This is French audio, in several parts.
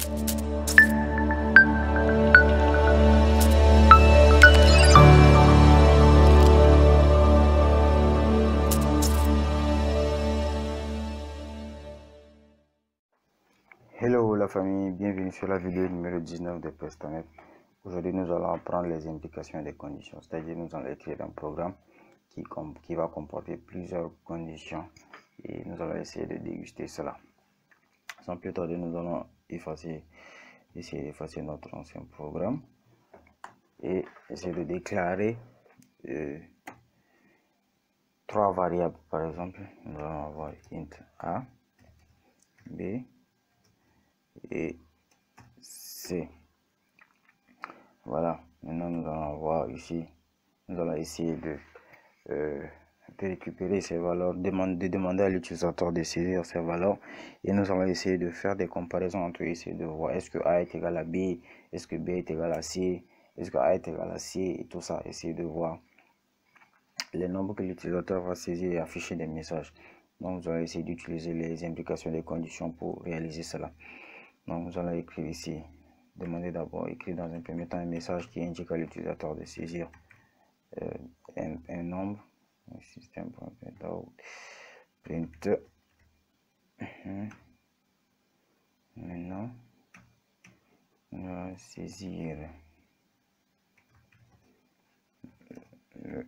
Hello la famille, bienvenue sur la vidéo numéro 19 de Prestanet. Aujourd'hui nous allons apprendre les implications des conditions, c'est-à-dire nous allons écrire un programme qui va comporter plusieurs conditions et nous allons essayer de déguster cela. Sans plus tarder, nous allons essayer d'effacer notre ancien programme et essayer de déclarer trois variables. Par exemple, nous allons avoir int a, b et c. Voilà, maintenant nous allons voir ici, nous allons essayer de récupérer ces valeurs, de demander à l'utilisateur de saisir ces valeurs, et nous allons essayer de faire des comparaisons entre eux, essayer de voir est-ce que A est égal à B, est-ce que B est égal à C, est-ce que A est égal à C, et tout ça, essayer de voir les nombres que l'utilisateur va saisir et afficher des messages. Donc nous allons essayer d'utiliser les implications des conditions pour réaliser cela. Donc nous allons écrire ici, demander d'abord, écrire dans un premier temps un message qui indique à l'utilisateur de saisir un nombre, système.print Maintenant on va saisir le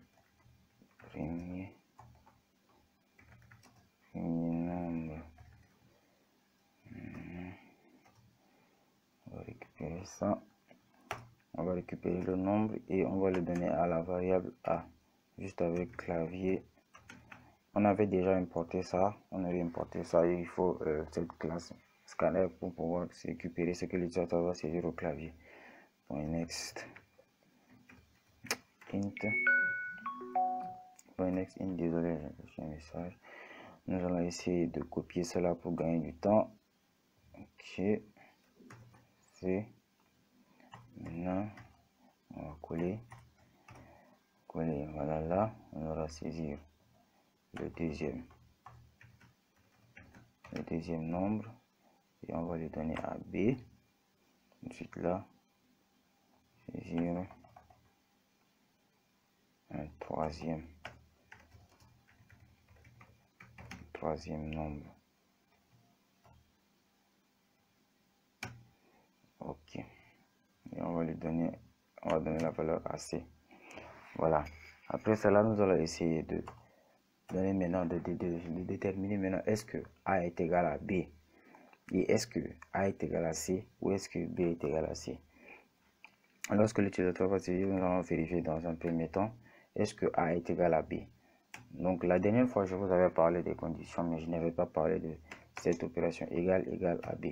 premier nombre. On va récupérer ça, on va récupérer le nombre et on va le donner à la variable a, juste avec clavier. On avait déjà importé ça, et il faut cette classe scanner pour pouvoir récupérer ce que l'utilisateur va saisir au clavier. .next int, désolé, j'ai un message. Nous allons essayer de copier cela pour gagner du temps. Ok, c'est maintenant on va coller, voilà, là on aura saisir le deuxième nombre et on va le donner à B. Ensuite là saisir un troisième nombre. Ok, et on va donner la valeur à C. Voilà, après cela nous allons essayer de donner maintenant de déterminer maintenant est-ce que A est égal à B, et est-ce que A est égal à C, ou est-ce que B est égal à C. Lorsque l'utilisateur va saisir, nous allons vérifier dans un premier temps est-ce que A est égal à B. Donc la dernière fois je vous avais parlé des conditions, mais je n'avais pas parlé de cette opération égale à B.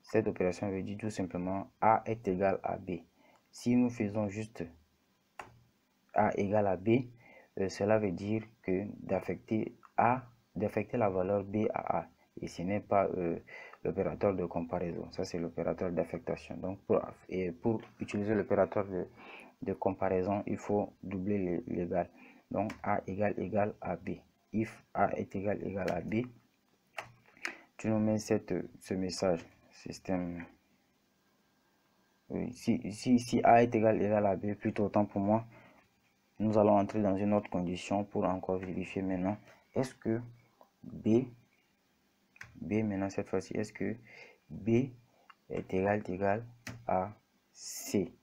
Cette opération veut dire tout simplement A est égal à B. Si nous faisons juste A égale à B, cela veut dire que d'affecter la valeur B à A, et ce n'est pas l'opérateur de comparaison, ça c'est l'opérateur d'affectation. Donc pour utiliser l'opérateur de comparaison, il faut doubler l'égal. Donc A égale à B. If A est égal à B, tu nous mets ce message système. Oui, si A est égal à B, plutôt autant pour moi, nous allons entrer dans une autre condition pour encore vérifier maintenant. Est-ce que B maintenant cette fois-ci, est-ce que B est égal à C?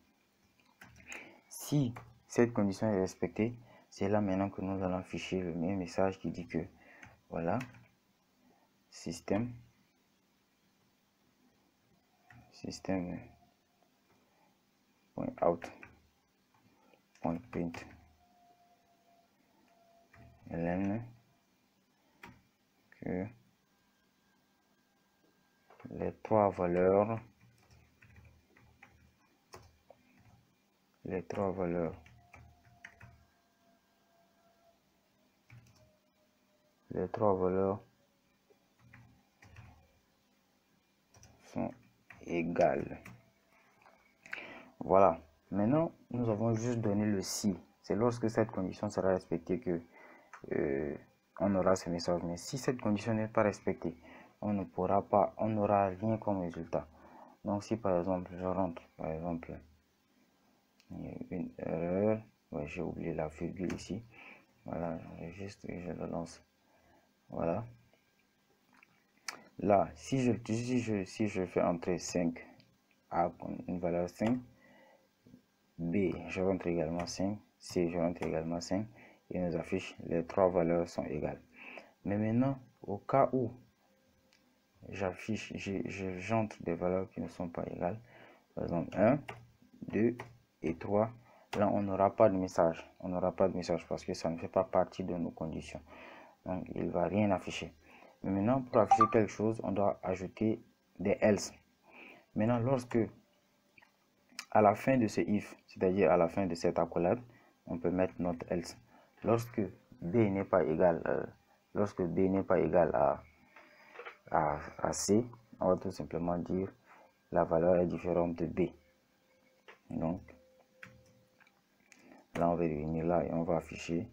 Si cette condition est respectée, c'est là maintenant que nous allons afficher le même message qui dit que voilà, système.out.print ln que les trois valeurs sont égales. Voilà, maintenant nous avons juste donné le si. C'est lorsque cette condition sera respectée que on aura ce message. Mais si cette condition n'est pas respectée, on n'aura rien comme résultat. Donc si par exemple je rentre, par exemple, il y a une erreur, ouais, j'ai oublié la virgule ici, voilà, j'enregistre et je le lance, voilà. Là, si je fais entrer 5, A une valeur 5, B, je rentre également 5, C, je rentre également 5, et nous affiche les trois valeurs sont égales. Mais maintenant, au cas où j'entre des valeurs qui ne sont pas égales, par exemple 1, 2 et 3, là on n'aura pas de message. On n'aura pas de message parce que ça ne fait pas partie de nos conditions. Donc il ne va rien afficher. Mais maintenant, pour afficher quelque chose, on doit ajouter des else. Maintenant, lorsque à la fin de ce if, c'est-à-dire à la fin de cette accolade, on peut mettre notre else. Lorsque B n'est pas égal, à C, on va tout simplement dire la valeur est différente de B. Donc là, on va revenir là et on va afficher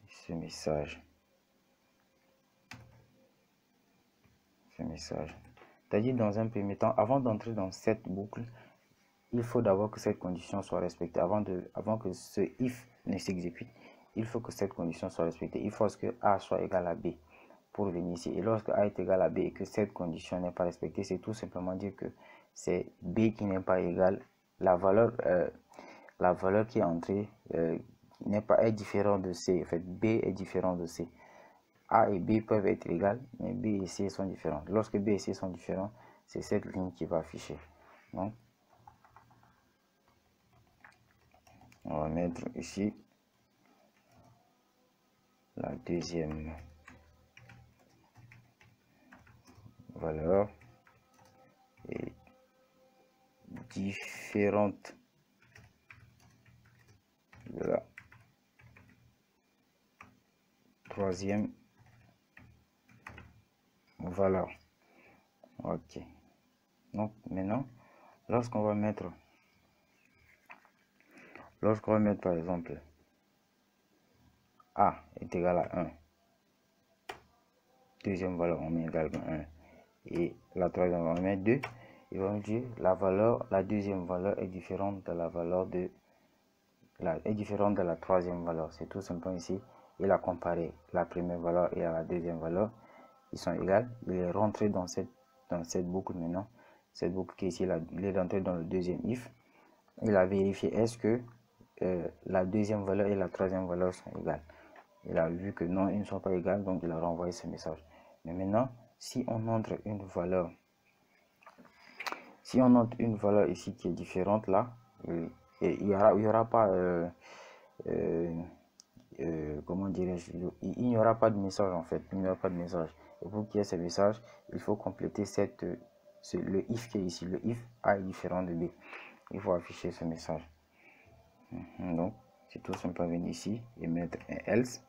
ce message. C'est-à-dire, dans un premier temps, avant d'entrer dans cette boucle, il faut d'abord que cette condition soit respectée. Avant que ce if ne s'exécute, il faut que cette condition soit respectée. Il faut que A soit égal à B pour venir ici. Et lorsque A est égal à B et que cette condition n'est pas respectée, c'est tout simplement dire que c'est B qui n'est pas égal. La valeur qui est entrée est différente de C. En fait, B est différent de C. A et B peuvent être égales, mais B et C sont différents. Lorsque B et C sont différents, c'est cette ligne qui va afficher. Donc, on va mettre ici la deuxième valeur est différente de la troisième valeur. Ok. Donc maintenant, lorsqu'on va mettre par exemple A est égal à 1, deuxième valeur on met également 1 et la troisième on met 2, et on dit la deuxième valeur est différente de la valeur de la troisième valeur. C'est tout simplement ici, il a comparé la première valeur et la deuxième valeur, ils sont égales. Il est rentré dans cette boucle maintenant, cette boucle qui est ici, il est rentré dans le deuxième if. Il a vérifié est-ce que la deuxième valeur et la troisième valeur sont égales. Il a vu que non, ils ne sont pas égales, donc il a renvoyé ce message. Mais maintenant, si on entre une valeur ici qui est différente là, il n'y aura pas comment dirais-je, il n'y aura pas de message en fait, il n'y aura pas de message. Et pour qu'il y ait ce message, il faut compléter le if qui est ici, le if A est différent de B. Il faut afficher ce message. Donc, c'est tout simplement venir ici et mettre un else.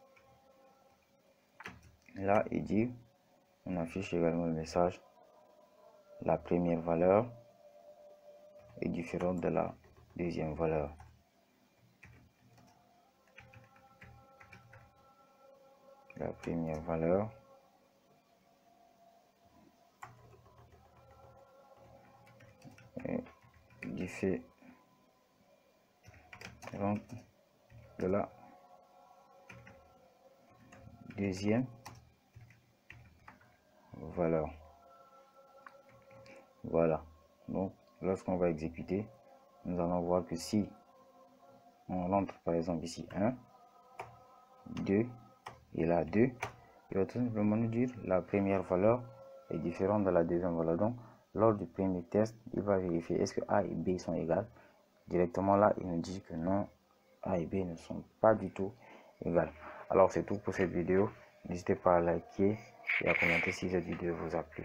Là, et dire, on affiche également le message, la première valeur est différente de la deuxième valeur. La première valeur est différente de la deuxième valeur. Voilà. Donc, lorsqu'on va exécuter, nous allons voir que si on rentre par exemple ici 1, 2 et là 2, il va tout simplement nous dire la première valeur est différente de la deuxième valeur. Donc, lors du premier test, il va vérifier est-ce que A et B sont égales. Directement là, il nous dit que non, A et B ne sont pas du tout égales. Alors, c'est tout pour cette vidéo. N'hésitez pas à liker et à commenter si cette vidéo vous a plu.